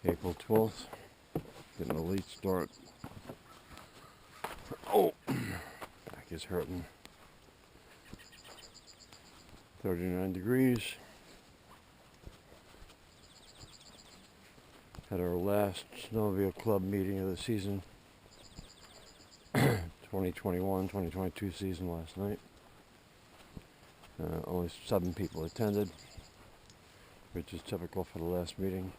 April 12th. Getting a late start. Oh, back is hurting. 39 degrees. Had our last snowmobile club meeting of the season. 2021-2022 season last night. Only 7 people attended, which is typical for the last meeting.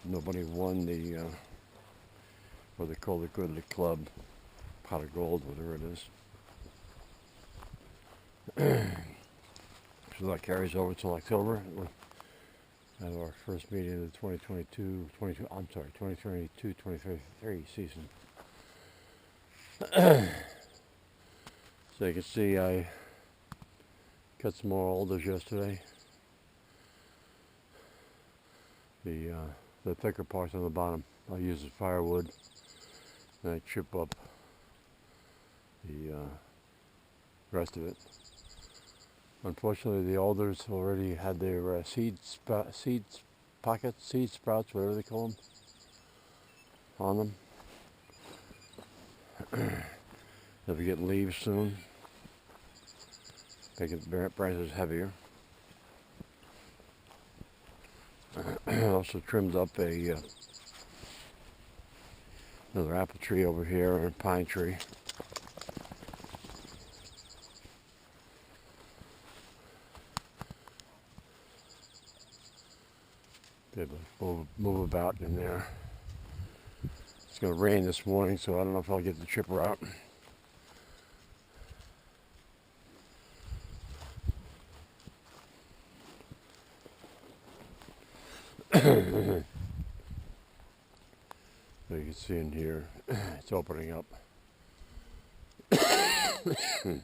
Nobody won the, what they call the Goodley Club pot of gold, whatever it is. So that carries over till October. We'll have our first meeting of the 2022-2023 season. So you can see I cut some more alders yesterday. The thicker parts on the bottom I use as firewood, and I chip up the rest of it. Unfortunately, the alders already had their seed sprouts, whatever they call them, on them. They'll be getting leaves soon, making the branches heavier. I also trimmed up another apple tree over here and a pine tree. Be able to move about in there. It's going to rain this morning, so I don't know if I'll get the chipper out. So you can see in here, it's opening up. Trying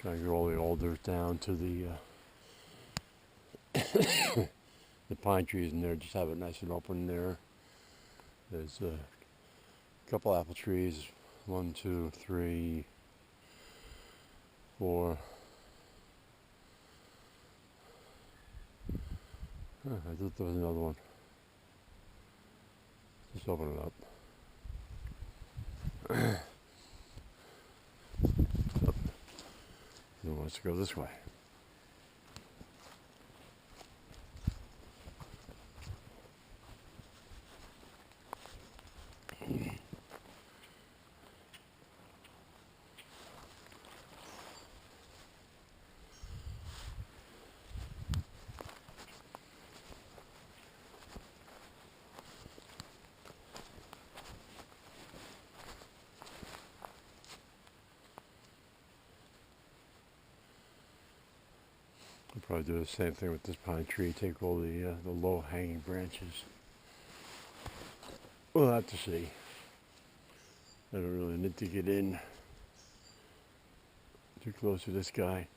to get all the alders down to the the pine trees in there, just have it nice and open there. There's a couple apple trees, 1, 2, 3, 4. I thought there was another one. Just open it up. It wants to go this way. I'll probably do the same thing with this pine tree. Take all the low-hanging branches. We'll have to see. I don't really need to get in too close to this guy.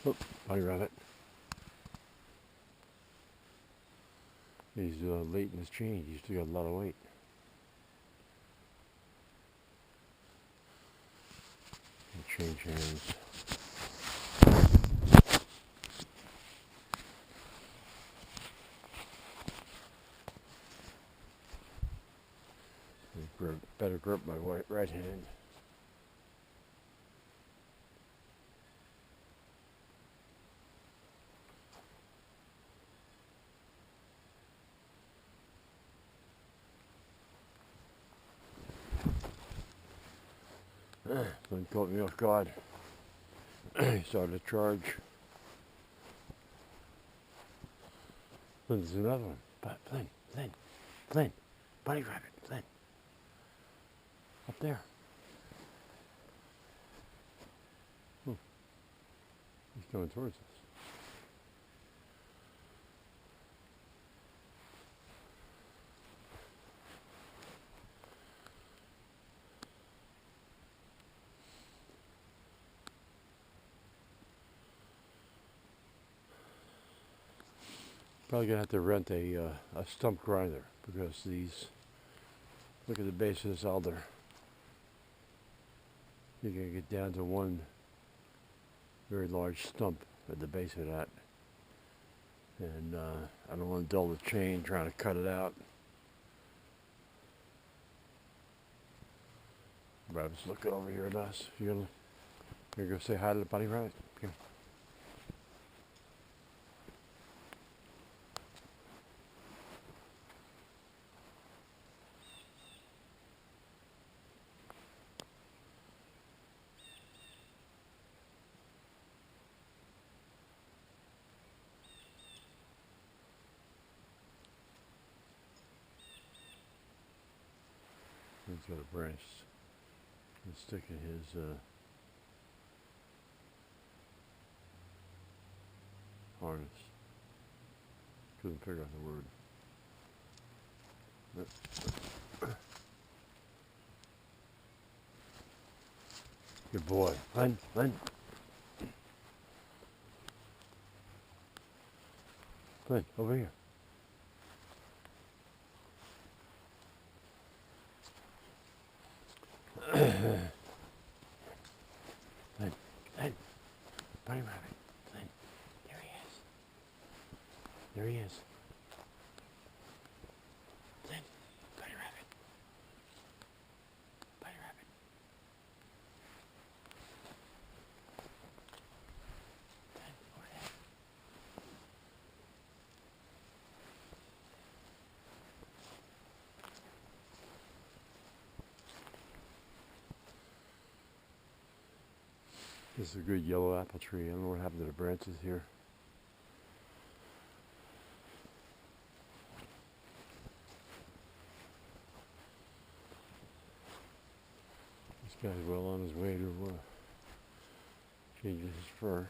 Oh, bunny rabbit. He's late in his change. He's still got a lot of weight. And change hands. Better grip my right hand. Flynn caught me off guard. He started to charge. There's another one. But Flynn, bunny rabbit, Flynn. Up there. He's coming towards us. Probably gonna have to rent a stump grinder. because these, look at the base of this alder. You can get down to one very large stump at the base of that. And I don't want to dull the chain trying to cut it out. Rabbit's looking over here at us. You're gonna go say hi to the bunny rabbit? Here. He's got a branch and stick in his harness. Couldn't figure out the word. Good boy. Flynn, Flynn. Flynn, over here. Flynn, Flynn, bunny rabbit, Flynn, there he is. There he is. Flynn, bunny rabbit. Bunny rabbit. Flynn, over there. This is a good yellow apple tree. I don't know what happened to the branches here. This guy's well on his way to changing his fur.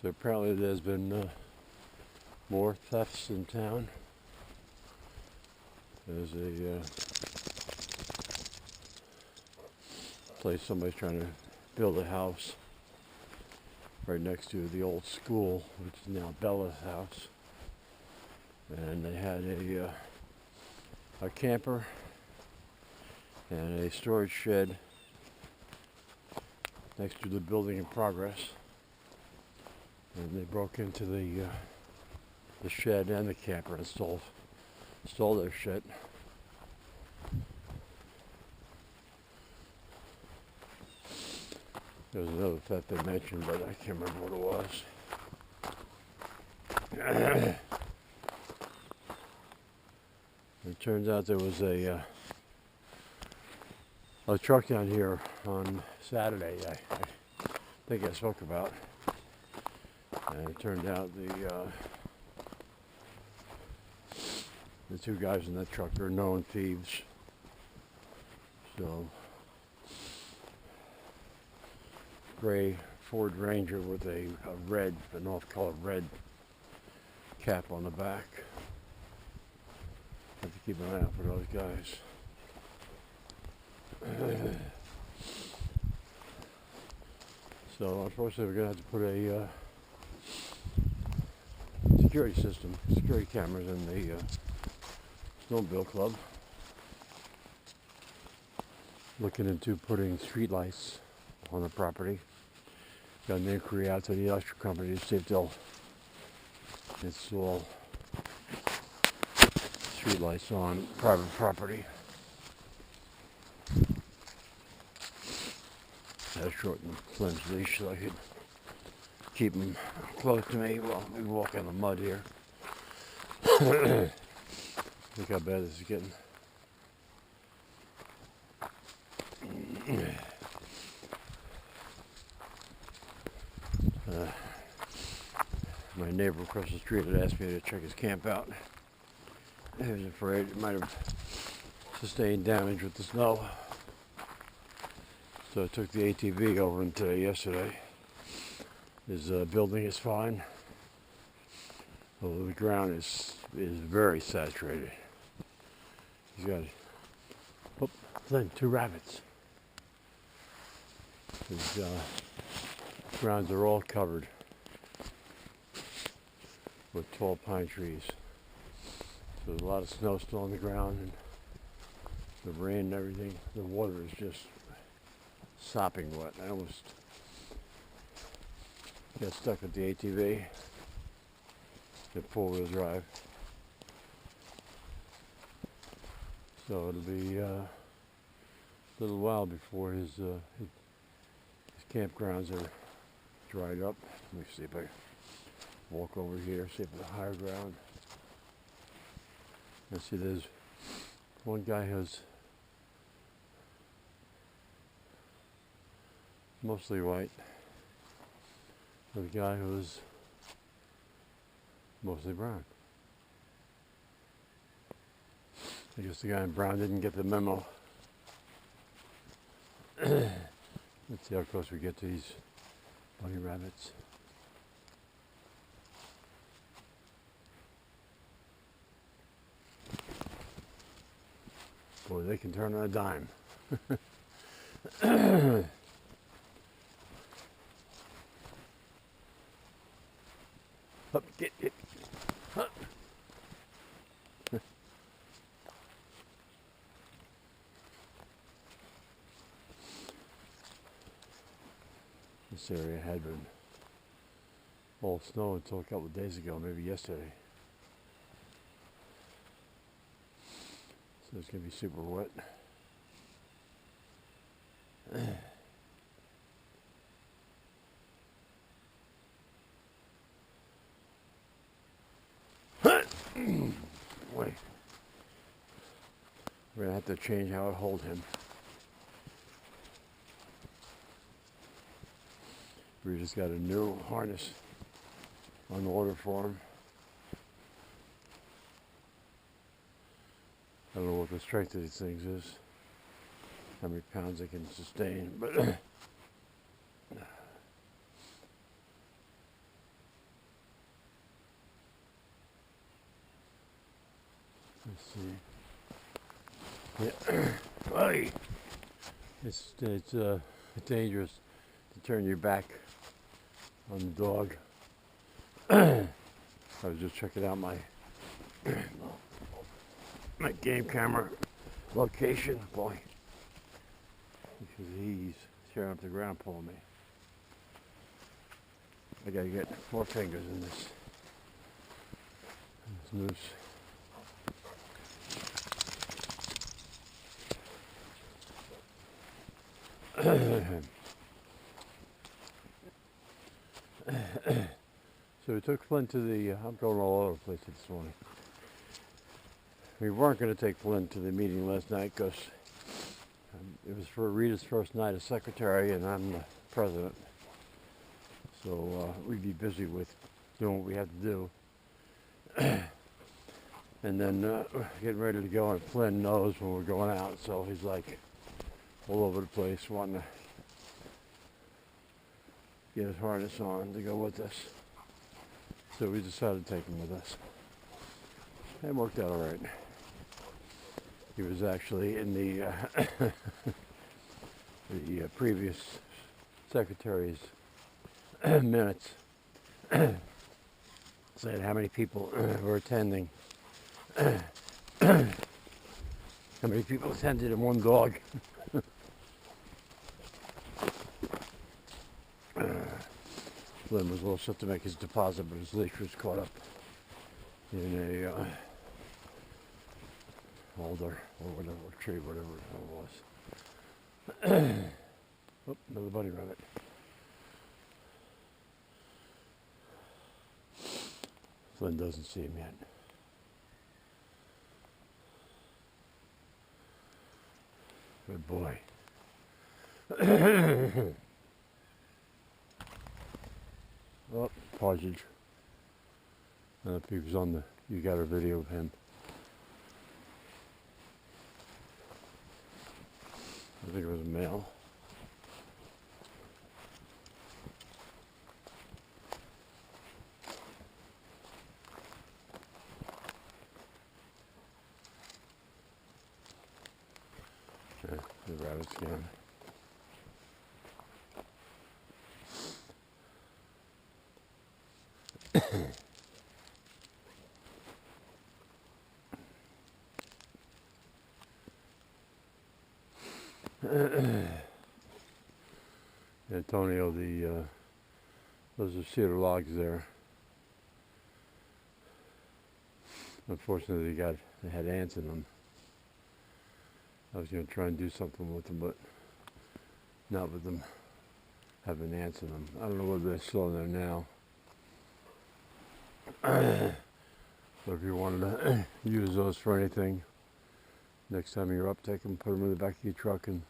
So apparently there's been more thefts in town. There's a place somebody's trying to build a house right next to the old school, which is now Bella's house. And they had a camper and a storage shed next to the building in progress. And they broke into the shed and the camper and stole their shit. There was another theft they mentioned, but I can't remember what it was. It turns out there was a truck down here on Saturday. I think I spoke about. And it turned out the two guys in that truck are known thieves. So, gray Ford Ranger with a red, an off-color red cap on the back. Have to keep an eye out for those guys. So unfortunately we're going to have to put a security cameras in the snowmobile club. Looking into putting streetlights on the property. Got an inquiry out to the electric company to see if they'll install streetlights on private property. I shortened Flynn's leash so I could keep him close to me while we walk in the mud here. Look how bad this is getting. My neighbor across the street had asked me to check his camp out. I was afraid it might have sustained damage with the snow. So I took the ATV over him yesterday. His building is fine. Although the ground is very saturated. He's got, oh, Flynn, 2 rabbits. His grounds are all covered with tall pine trees. So there's a lot of snow still on the ground, and the rain and everything. The water is just sopping wet. I almost got stuck with the ATV. The 4-wheel drive. So it'll be a little while before his campgrounds are dried up. Let me see if I walk over here, see if it's higher ground. Let's see, there's one guy who's mostly white. There's a guy who's mostly brown. I guess the guy in brown didn't get the memo. Let's see how close we get to these bunny rabbits. Boy, they can turn on a dime. Up, get it. Huh. This area had been all snow until a couple of days ago, maybe yesterday. So it's going to be super wet. Boy, we're going to have to change how I hold him. We just got a new harness on order for him. I don't know what the strength of these things is, how many pounds they can sustain, but let's see. Yeah. Hey. It's dangerous to turn your back on the dog. I was just checking out my game camera location, boy, because he's tearing up the ground pulling me. I gotta get 4 fingers in this noose. So we took Flynn to the, I'm going all over the place this morning. We weren't going to take Flynn to the meeting last night because it was for Rita's first night as secretary and I'm the president. So we'd be busy with doing what we had to do. And then getting ready to go, and Flynn knows when we're going out, so he's like all over the place wanting to get his harness on to go with us. So we decided to take him with us. It worked out all right. He was actually in the the previous secretary's minutes saying how many people were attending. How many people attended and 1 dog. Flynn was all set to make his deposit, but his leash was caught up in a alder or whatever, tree, whatever it was. Oh, another bunny rabbit. Flynn doesn't see him yet. Good boy. Oh, partridge. I don't know if he was on the. You got a video of him. I think it was a male. Yeah, the rabbit scan. Antonio, those are cedar logs there. Unfortunately, they had ants in them. I was going to try and do something with them, but not with them having ants in them. I don't know whether they're still in there now. So if you wanted to use those for anything, next time you're up, take them, put them in the back of your truck, and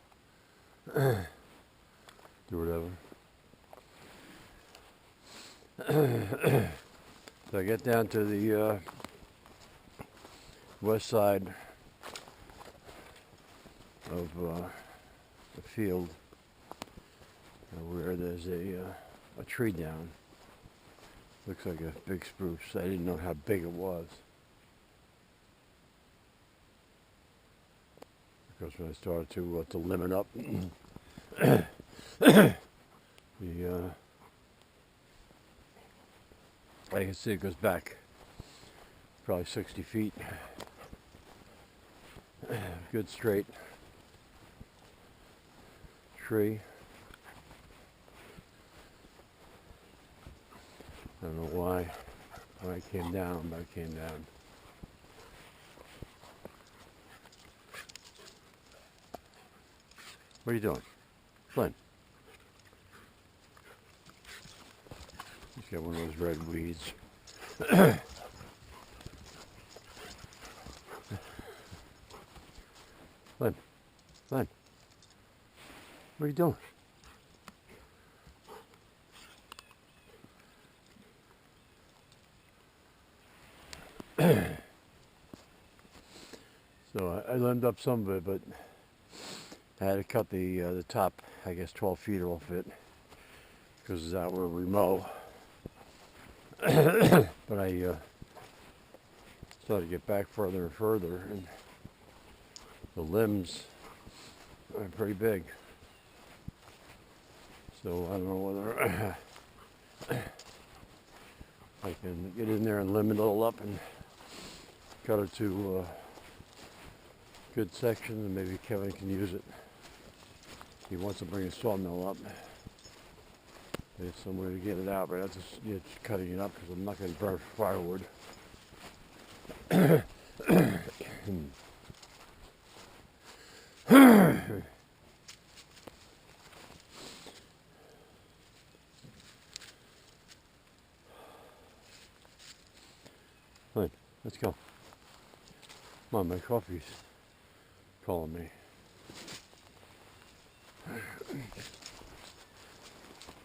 do whatever. So I get down to the west side of the field where there's a tree down. Looks like a big spruce. I didn't know how big it was. Because when I started to limb it up, I can see it goes back probably 60 feet. Good straight tree. I don't know why I came down, but I came down. What are you doing? Flynn. He's got one of those red weeds. Flynn. Flynn. What are you doing? So I limbed up some of it, but I had to cut the top, I guess, 12 feet off it, because it's out where we mow. But I started to get back further and further, and the limbs are pretty big. So I don't know whether I can get in there and limb it all up and cut it to good section, and maybe Kevin can use it. He wants to bring a sawmill up. There's some way to get it out, but that's just cutting it up because I'm not going to burn firewood. Right, let's go. Come on, my coffee's calling me.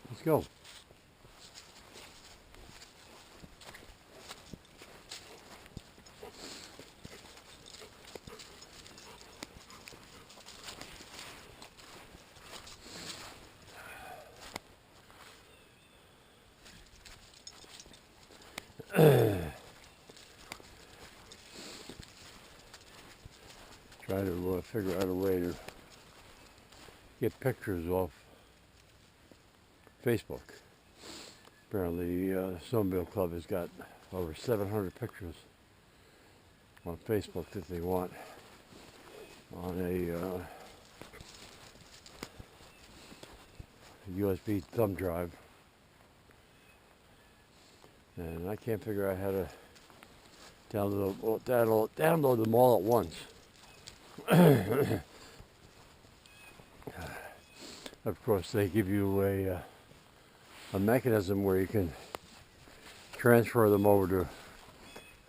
Let's go. Try to figure out a way to get pictures off Facebook. Apparently, the Snowmobile Club has got over 700 pictures on Facebook that they want on a USB thumb drive. And I can't figure out how to download them all at once. Of course, they give you a mechanism where you can transfer them over to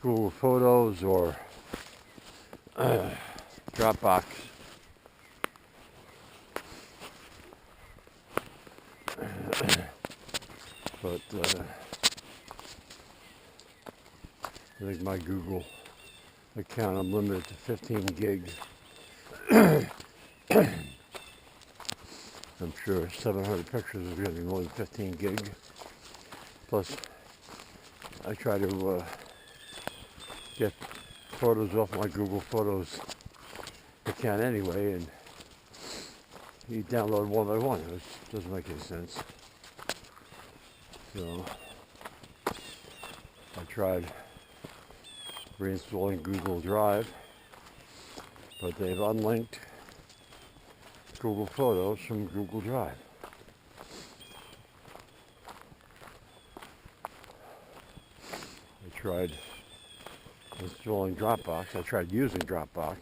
Google Photos or Dropbox. But I think my Google account, I'm limited to 15 gigs. I'm sure 700 pictures is going to be more than 15 gig. Plus, I try to get photos off my Google Photos account anyway, and you download one by one, which doesn't make any sense. So I tried reinstalling Google Drive, but they've unlinked Google Photos from Google Drive. I tried installing Dropbox. I tried using Dropbox.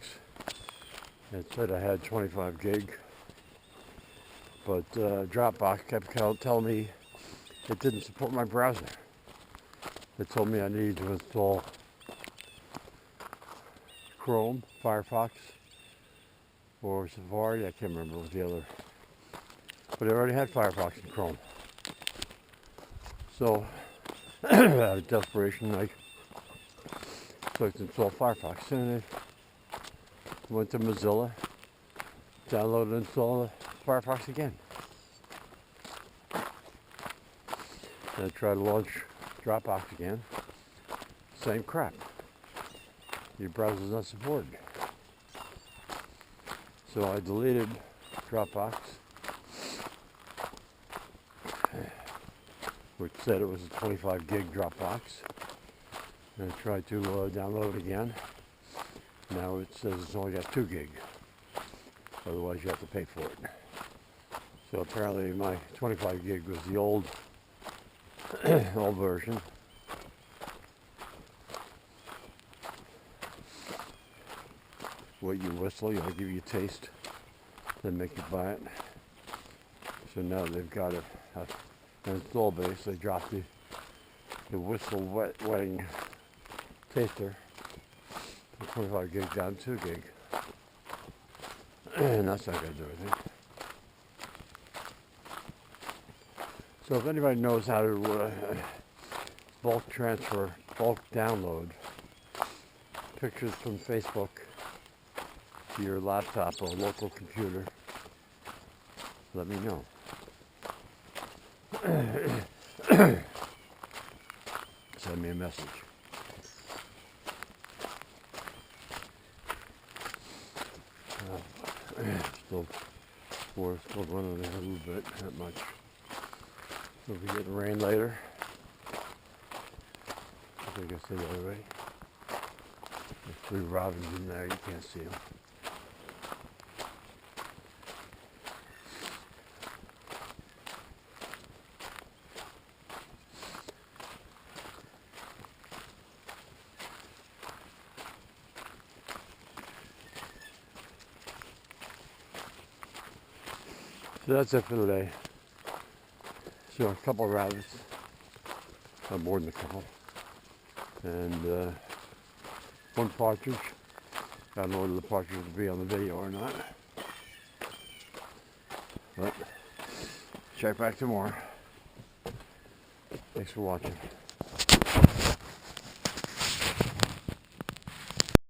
It said I had 25 gig, but Dropbox kept telling me it didn't support my browser. It told me I needed to install Chrome, Firefox, or Safari. I can't remember what the other, but I already had Firefox and Chrome. So, out of desperation, I clicked install Firefox, and I went to Mozilla, downloaded and installed Firefox again. And I tried to launch Dropbox again. Same crap. Your browser's not supported. So I deleted Dropbox, which said it was a 25 gig Dropbox, and I tried to download it again. Now it says it's only got 2 gig. Otherwise you have to pay for it. So apparently my 25 gig was the old version. What you whistle, I'll give you a taste, then make you buy it. So now they've got an install base. They dropped the whistle wetting taster from 25 gig down to 2 gig. And that's not going to do anything. So if anybody knows how to bulk transfer, bulk download pictures from Facebook to your laptop or local computer, let me know. Send me a message. Still running a little bit, not much. We'll be getting rain later. I think I said that already. There's 3 robins in there, you can't see them. So that's it for today. So a couple of rabbits, not more than a couple, and 1 partridge. I don't know whether the partridge will be on the video or not, but check back tomorrow. Thanks for watching.